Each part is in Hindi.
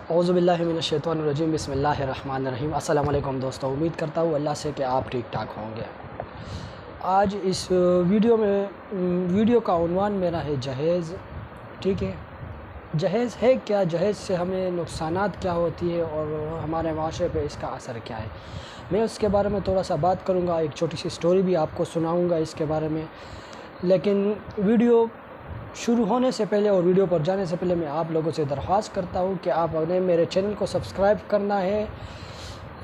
औज़ुबिल्लाहि मिनश्शैतानिर्रजीम बिस्मिल्लाहिर्रहमानिर्रहीम। अस्सलाम वालेकुम दोस्तों, उम्मीद करता हूँ अल्लाह से कि आप ठीक ठाक होंगे। आज इस वीडियो का उन्वान मेरा है जहेज़। ठीक है, जहेज़ है क्या, जहेज़ से हमें नुकसानात क्या होती है और हमारे माशरे पे इसका असर क्या है, मैं उसके बारे में थोड़ा सा बात करूँगा। एक छोटी सी स्टोरी भी आपको सुनाऊँगा इसके बारे में। लेकिन वीडियो शुरू होने से पहले और वीडियो पर जाने से पहले मैं आप लोगों से दरख्वास्त करता हूँ कि आपने मेरे चैनल को सब्सक्राइब करना है,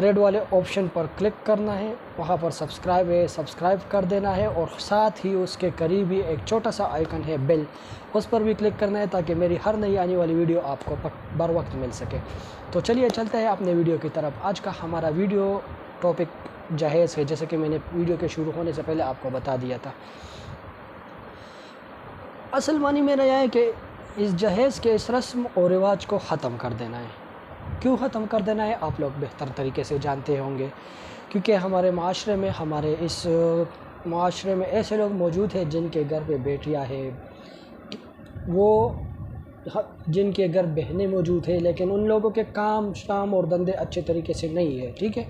रेड वाले ऑप्शन पर क्लिक करना है, वहाँ पर सब्सक्राइब है, सब्सक्राइब कर देना है और साथ ही उसके करीब ही एक छोटा सा आइकन है बेल, उस पर भी क्लिक करना है ताकि मेरी हर नई आने वाली वीडियो आपको बर वक्त मिल सके। तो चलिए चलते हैं अपने वीडियो की तरफ। आज का हमारा वीडियो टॉपिक जहेज़ है, जैसे कि मैंने वीडियो के शुरू होने से पहले आपको बता दिया था। असल मानी मेरा यह है कि इस जहेज़ के इस रस्म और रिवाज को ख़त्म कर देना है। क्यों ख़त्म कर देना है आप लोग बेहतर तरीके से जानते होंगे, क्योंकि हमारे माशरे में, हमारे इस माशरे में ऐसे लोग मौजूद हैं जिनके घर पे बेटियां हैं, जिनके घर बहनें मौजूद हैं, लेकिन उन लोगों के काम शाम और धंधे अच्छे तरीके से नहीं है। ठीक है,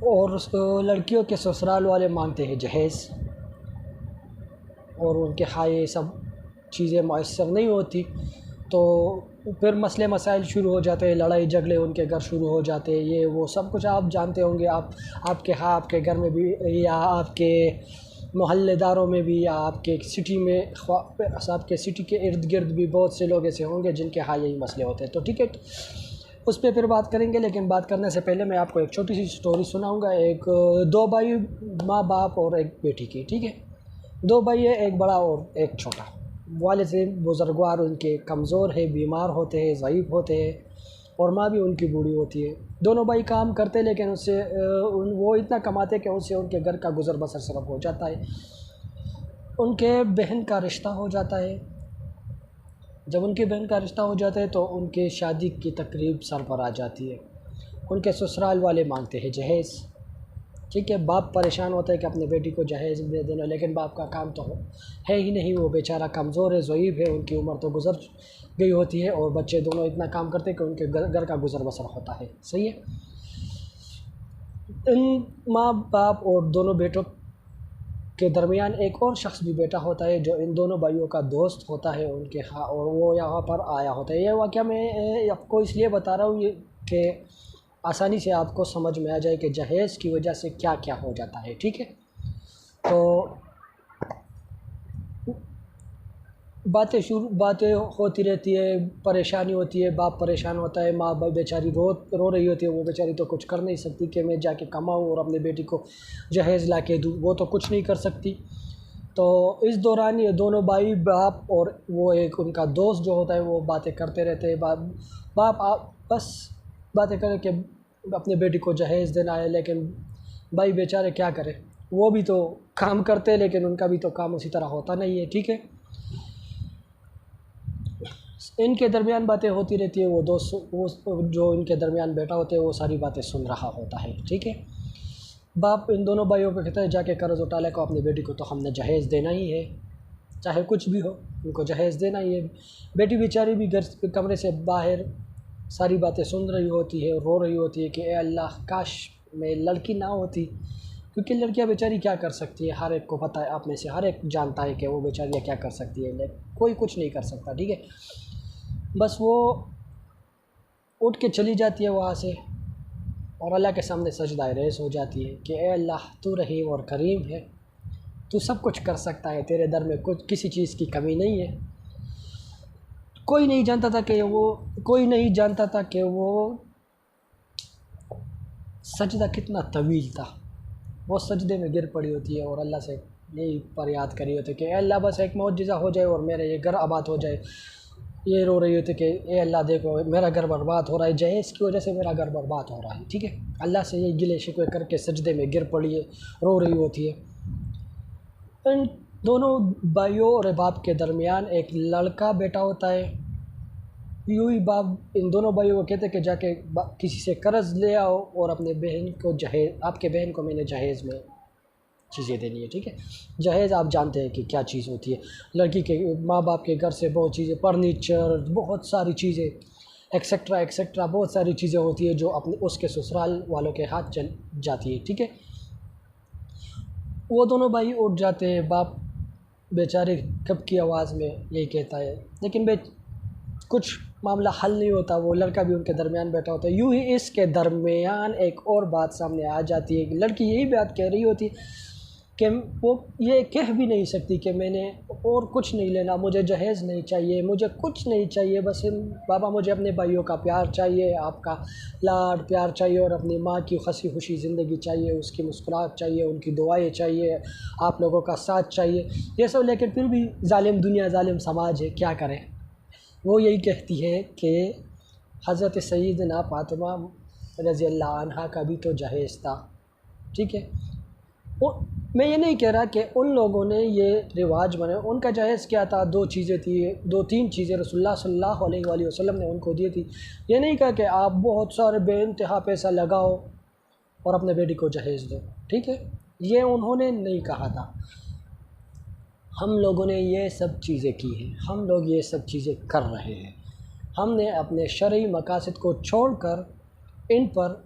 और लड़कियों के ससुराल वाले मांगते हैं जहेज़ और उनके हाँ ये सब चीज़ें मैसर नहीं होती, तो फिर मसले मसाइल शुरू हो जाते हैं, लड़ाई झगड़े उनके घर शुरू हो जाते हैं। ये वो सब कुछ आप जानते होंगे। आपके घर में भी, या आपके मोहल्लेदारों में भी, या आपके सिटी में, आपके सिटी के इर्द गिर्द भी बहुत से लोग ऐसे होंगे जिनके हाँ यही मसले होते हैं। तो ठीक है, उस पर फिर बात करेंगे। लेकिन बात करने से पहले मैं आपको एक छोटी सी स्टोरी सुनाऊँगा। एक दो भाई, माँ बाप और एक बेटी की। ठीक है, दो भाई है, एक बड़ा और एक छोटा। वालिदैन बुज़ुर्गवार उनके कमज़ोर है, बीमार होते हैं, ज़ईफ़ होते हैं, और माँ भी उनकी बूढ़ी होती है। दोनों भाई काम करते, लेकिन उससे वो इतना कमाते कि उससे उनके घर का गुज़र बसर सिर्फ हो जाता है। उनके बहन का रिश्ता हो जाता है। जब उनकी बहन का रिश्ता हो जाता है तो उनके शादी की तकरीब सर पर आ जाती है। उनके ससुराल वाले मांगते हैं जहेज़। ठीक है, बाप परेशान होता है कि अपने बेटी को जहेज़ दे देना, लेकिन बाप का काम तो है ही नहीं। वो बेचारा कमज़ोर है, ज़ईफ़ है, उनकी उम्र तो गुज़र गई होती है, और बच्चे दोनों इतना काम करते हैं कि उनके घर का गुज़र बसर होता है। सही है, इन माँ बाप और दोनों बेटों के दरमियान एक और शख्स भी बैठा होता है जो इन दोनों भाइयों का दोस्त होता है उनके, हाँ, और वो यहाँ पर आया होता है। ये वाक़या मैं आपको इसलिए बता रहा हूँ कि आसानी से आपको समझ में आ जाए कि जहेज़ की वजह से क्या क्या हो जाता है। ठीक है, तो बातें होती रहती है, परेशानी होती है, बाप परेशान होता है, माँ बेचारी रो रही होती है। वो बेचारी तो कुछ कर नहीं सकती कि मैं जाके कमाऊँ और अपनी बेटी को जहेज़ ला के दूँ, वो तो कुछ नहीं कर सकती। तो इस दौरान ये दोनों भाई, बाप और वो एक उनका दोस्त जो होता है, वो बातें करते रहते हैं। बाप आप बस बातें करें कि अपनी बेटी को जहेज़ देना है, लेकिन भाई बेचारे क्या करें, वो भी तो काम करते हैं, लेकिन उनका भी तो काम उसी तरह होता नहीं है। ठीक है, इनके दरमियान बातें होती रहती है। वो दोस्त, वो जो इनके दरमियान बैठा होता है, वो सारी बातें सुन रहा होता है। ठीक है, बाप इन दोनों भाइयों को कहता है जाके कर्ज उठा ले को अपनी बेटी को तो हमने जहेज़ देना ही है, चाहे कुछ भी हो, उनको जहेज़ देना ही है। बेटी बेचारी भी घर कमरे से बाहर सारी बातें सुन रही होती है, रो रही होती है कि ए अल्लाह, काश मैं लड़की ना होती, क्योंकि लड़कियां बेचारी क्या कर सकती है, हर एक को पता है, आप में से हर एक जानता है कि वो बेचारियाँ क्या कर सकती है, लेकिन कोई कुछ नहीं कर सकता। ठीक है, बस वो उठ के चली जाती है वहाँ से और अल्लाह के सामने सजदा रेज़ हो जाती है कि ए अल्लाह, तू रहीम और करीम है, तू सब कुछ कर सकता है, तेरे दर में कुछ किसी चीज़ की कमी नहीं है। कोई नहीं जानता था कि वो सजदा कितना तवील था। वो सजदे में गिर पड़ी होती है और अल्लाह से यही फरियाद करी होती है कि अल्लाह, बस एक मौजज़ा हो जाए और मेरा ये घर आबाद हो जाए। ये रो रही होती है कि ए अल्लाह, देखो मेरा घर बर्बाद हो रहा है, जहेज़ की वजह से मेरा घर बर्बाद हो रहा है। ठीक है, अल्लाह से ये गिले शिकवे करके सजदे में गिर पड़ी है, रो रही होती है। इन दोनों भाइयों और बाप के दरमियान एक लड़का बेटा होता है। यूँ ही बाप इन दोनों भाइयों को कहते कि जाके किसी से कर्ज़ ले आओ और अपने बहन को आपके बहन को मैंने जहेज़ में चीज़ें देनी है, ठीक है। जहेज़ आप जानते हैं कि क्या चीज़ होती है। लड़की के माँ बाप के घर से बहुत चीज़ें, फर्नीचर, बहुत सारी चीज़ें, एक्सेट्रा एक्सेट्रा, बहुत सारी चीज़ें होती है जो अपने उसके ससुराल वालों के हाथ चल जाती है, ठीक है। वो दोनों भाई उठ जाते हैं। बाप बेचारे कब की आवाज़ में यही कहता है, लेकिन कुछ मामला हल नहीं होता। वो लड़का भी उनके दरमियान बैठा होता है। यूँ ही इसके दरमियान एक और बात सामने आ जाती है। लड़की यही बात कह रही होती कि वो ये कह भी नहीं सकती कि मैंने और कुछ नहीं लेना, मुझे जहेज़ नहीं चाहिए, मुझे कुछ नहीं चाहिए, बस बाबा मुझे अपने भाइयों का प्यार चाहिए, आपका लाड प्यार चाहिए, और अपनी माँ की हंसी खुशी ज़िंदगी चाहिए, उसकी मुस्कुराहट चाहिए, उनकी दुआएं चाहिए, आप लोगों का साथ चाहिए, ये सब। लेकिन फिर भी जालिम दुनिया, जालिम समाज है, क्या करें। वो यही कहती है कि हज़रत सैयदना फातिमा रज़ी अल्लाह अन्हा का भी तो जहेज़ था, ठीक है। वो मैं ये नहीं कह रहा कि उन लोगों ने ये रिवाज बनाया। उनका जहेज़ क्या था? दो चीज़ें थी, दो तीन चीज़ें रसूलुल्लाह सल्लल्लाहु अलैहि वसल्लम ने उनको दी थी। ये नहीं कहा कि आप बहुत सारे बेइंतहा पैसा लगाओ और अपने बेटी को जहेज़ दो, ठीक है। ये उन्होंने नहीं कहा था। हम लोगों ने ये सब चीज़ें की हैं, हम लोग ये सब चीज़ें कर रहे हैं। हमने अपने शरई मकासद को छोड़कर इन पर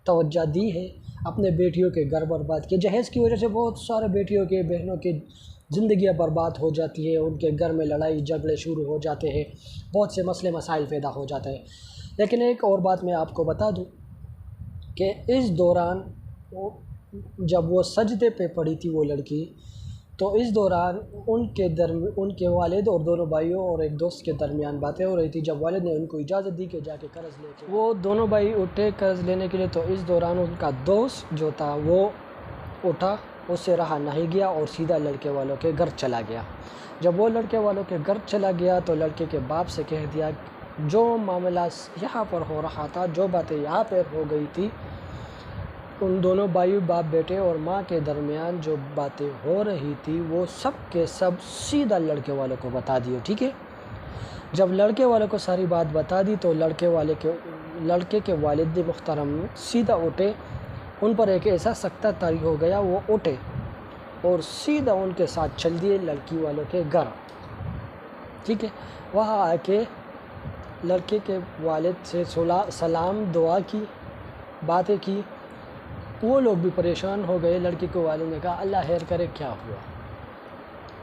तवज्जो दी है, अपने बेटियों के घर बर्बाद किए। जहेज़ की वजह से बहुत सारे बेटियों के, बहनों की ज़िंदगियाँ बर्बाद हो जाती है, उनके घर में लड़ाई झगड़े शुरू हो जाते हैं, बहुत से मसले मसाइल पैदा हो जाते हैं। लेकिन एक और बात मैं आपको बता दूं कि इस दौरान जब वो सजदे पे पड़ी थी वो लड़की, तो इस दौरान उनके वालिद और दोनों भाइयों और एक दोस्त के दरमियान बातें हो रही थी। जब वालिद ने उनको इजाज़त दी कि जाके कर्ज़ लेके, वो दोनों भाई उठे कर्ज़ लेने के लिए। तो इस दौरान उनका दोस्त जो था वो उठा, उससे रहा नहीं गया और सीधा लड़के वालों के घर चला गया। जब वो लड़के वालों के घर चला गया तो लड़के के बाप से कह दिया, जो मामला यहाँ पर हो रहा था, जो बातें यहाँ पर हो गई थी, उन दोनों भाई बाप बेटे और माँ के दरमियान जो बातें हो रही थी वो सब के सब सीधा लड़के वालों को बता दिए, ठीक है। जब लड़के वालों को सारी बात बता दी तो लड़के के वालिद मुहतरम सीधा उठे। उन पर एक ऐसा सख्ता तारी हो गया, वो उठे और सीधा उनके साथ चल दिए लड़की वालों के घर, ठीक है। वहाँ आके लड़के के वालिद से सलाम दुआ की, बातें की। वो लोग भी परेशान हो गए। लड़के के वाले ने कहा, अल्लाह खैर करे, क्या हुआ।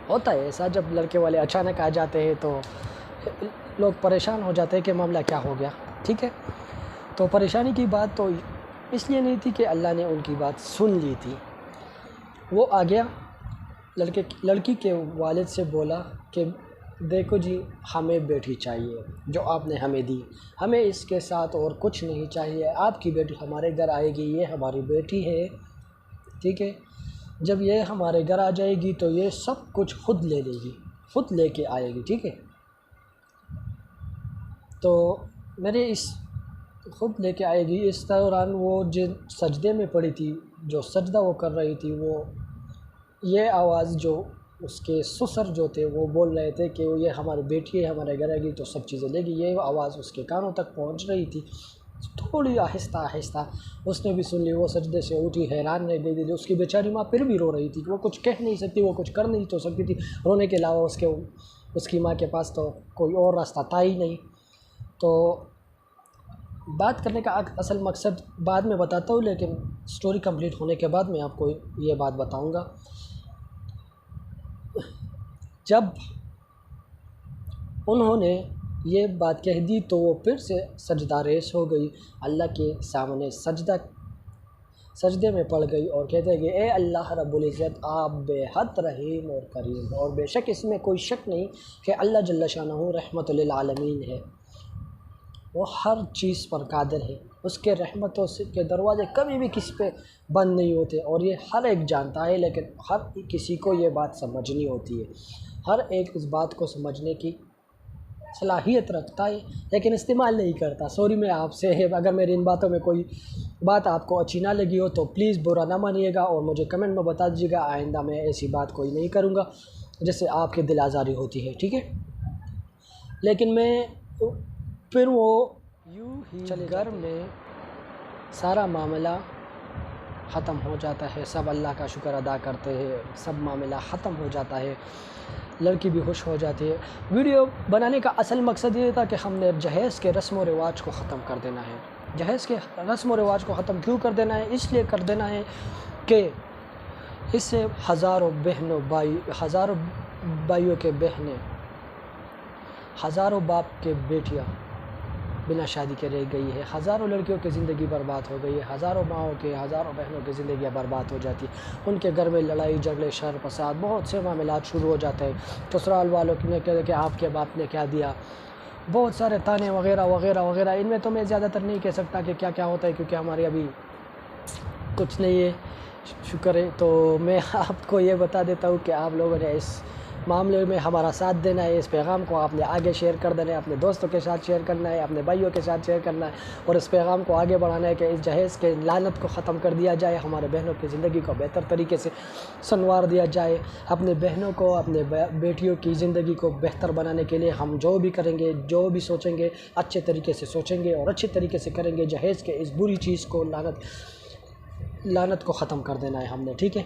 होता है ऐसा, जब लड़के वाले अचानक आ जाते हैं तो लोग परेशान हो जाते हैं कि मामला क्या हो गया, ठीक है। तो परेशानी की बात तो इसलिए नहीं थी कि अल्लाह ने उनकी बात सुन ली थी। वो आ गया, लड़की के वालिद से बोला कि देखो जी, हमें बेटी चाहिए जो आपने हमें दी, हमें इसके साथ और कुछ नहीं चाहिए। आपकी बेटी हमारे घर आएगी, ये हमारी बेटी है, ठीक है। जब ये हमारे घर आ जाएगी तो ये सब कुछ खुद ले लेगी, खुद लेके आएगी, ठीक है। तो मेरे इस खुद लेके आएगी। इस दौरान वो जिन सजदे में पड़ी थी, जो सजदा वो कर रही थी, वो ये आवाज़ जो उसके ससुर जो थे वो बोल रहे थे कि ये हमारी बेटी है, हमारे घर आएगी तो सब चीज़ें लेगी, ये आवाज़ उसके कानों तक पहुंच रही थी। थोड़ी आहिस्ता आहिस्ता उसने भी सुन ली। वो सजदे से उठी, हैरान रह गई थी। उसकी बेचारी माँ फिर भी रो रही थी। वो कुछ कह नहीं सकती, वो कुछ कर नहीं तो सकती थी। रोने के अलावा उसकी माँ के पास तो कोई और रास्ता था ही नहीं। तो बात करने का असल मकसद बाद में बताता हूँ, लेकिन स्टोरी कंप्लीट होने के बाद मैं आपको ये बात बताऊँगा। जब उन्होंने ये बात कह दी तो वो फिर से सजदा रेस हो गई, अल्लाह के सामने सजदे में पड़ गई और कहते कि ए अल्लाह रब्बुल इज़्ज़त, आप बेहद रहीम और करीम, और बेशक इसमें कोई शक नहीं कि अल्लाह जल्ल शानहू रहमतुल लिल आलमीन है। वो हर चीज़ पर कादिर है, उसके रहमतों से के दरवाज़े कभी भी किसी पे बंद नहीं होते, और ये हर एक जानता है। लेकिन हर किसी को ये बात समझनी होती है, हर एक इस बात को समझने की सलाहियत रखता है, लेकिन इस्तेमाल नहीं करता। सॉरी, मैं आपसे अगर मेरी इन बातों में कोई बात आपको अच्छी ना लगी हो तो प्लीज़ बुरा ना मानिएगा और मुझे कमेंट में बता दीजिएगा। आइंदा मैं ऐसी बात कोई नहीं करूँगा जिससे आपकी दिल आज़ारी होती है, ठीक है। लेकिन मैं फिर वो यूँ ही घर में सारा मामला ख़त्म हो जाता है, सब अल्लाह का शुक्र अदा करते हैं, सब मामला ख़त्म हो जाता है, लड़की भी खुश हो जाती है। वीडियो बनाने का असल मकसद ये था कि हमने जहेज़ के रस्म व रिवाज को ख़त्म कर देना है। जहेज़ के रस्म व रिवाज को ख़त्म क्यों कर देना है? इसलिए कर देना है कि इससे हज़ारों भाइयों के बहनें, हज़ारों बाप के बेटियाँ बिना शादी के रह गई है, हज़ारों लड़कियों की ज़िंदगी बर्बाद हो गई है, हज़ारों माओं के, हज़ारों बहनों की ज़िंदगियाँ बर्बाद हो जाती, उनके घर में लड़ाई झगड़े शर फसाद बहुत से मामलात शुरू हो जाते हैं। ससुराल वालों ने कहा कि आपके बाप ने क्या दिया, बहुत सारे ताने वगैरह वगैरह वगैरह। इनमें तो मैं ज़्यादातर नहीं कह सकता कि क्या क्या होता है, क्योंकि हमारे अभी कुछ नहीं है, शुक्र है। तो मैं आपको ये बता देता हूँ कि आप लोगों ने इस मामले में हमारा साथ देना है। इस पैगाम को आपने आगे शेयर कर देना है, अपने दोस्तों के साथ शेयर करना है, अपने भाइयों के साथ शेयर करना है और इस पैगाम को आगे बढ़ाना है कि इस जहेज़ के लानत को ख़त्म कर दिया जाए, हमारे बहनों की ज़िंदगी को बेहतर तरीके से संवार दिया जाए। अपने बहनों को, अपने बेटियों की ज़िंदगी को बेहतर बनाने के लिए हम जो भी करेंगे, जो भी सोचेंगे, अच्छे तरीके से सोचेंगे और अच्छे तरीके से करेंगे। जहेज़ के इस बुरी चीज़ को, लानत को ख़त्म कर देना है हमने, ठीक है।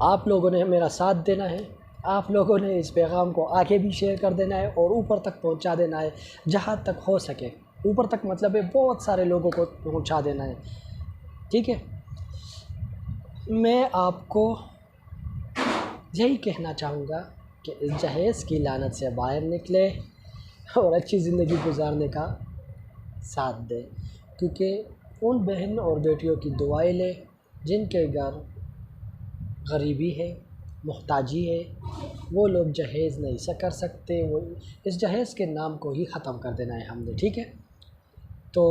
आप लोगों ने मेरा साथ देना है, आप लोगों ने इस पैगाम को आगे भी शेयर कर देना है और ऊपर तक पहुंचा देना है, जहां तक हो सके। ऊपर तक मतलब है बहुत सारे लोगों को पहुंचा देना है, ठीक है। मैं आपको यही कहना चाहूँगा कि इस जहेज़ की लानत से बाहर निकले और अच्छी ज़िंदगी गुजारने का साथ दें, क्योंकि उन बहन और बेटियों की दुआएं लें जिनके घर गरीबी है, मोहताजी है, वो लोग जहेज़ नहीं कर सकते। वो इस जहेज़ के नाम को ही ख़त्म कर देना है हमने, ठीक है। तो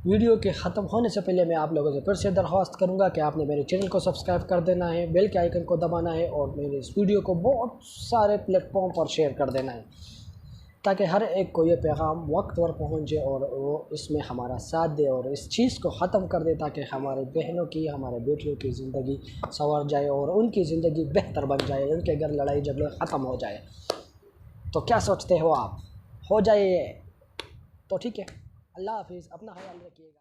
वीडियो के ख़त्म होने से पहले मैं आप लोगों से फिर से दरख्वास्त करूंगा कि आपने मेरे चैनल को सब्सक्राइब कर देना है, बेल के आइकन को दबाना है और मेरे इस वीडियो को बहुत सारे प्लेटफॉर्म पर शेयर कर देना है, ताकि हर एक को ये पैगाम वक्त पर पहुँचे और वो इसमें हमारा साथ दे और इस चीज़ को ख़त्म कर दे, ताकि हमारे बहनों की, हमारे बेटियों की ज़िंदगी संवर जाए और उनकी ज़िंदगी बेहतर बन जाए, उनके घर लड़ाई झगड़े ख़त्म हो जाए। तो क्या सोचते हो आप? हो जाए ये तो ठीक है। अल्लाह हाफिज़, अपना ख्याल रखिएगा।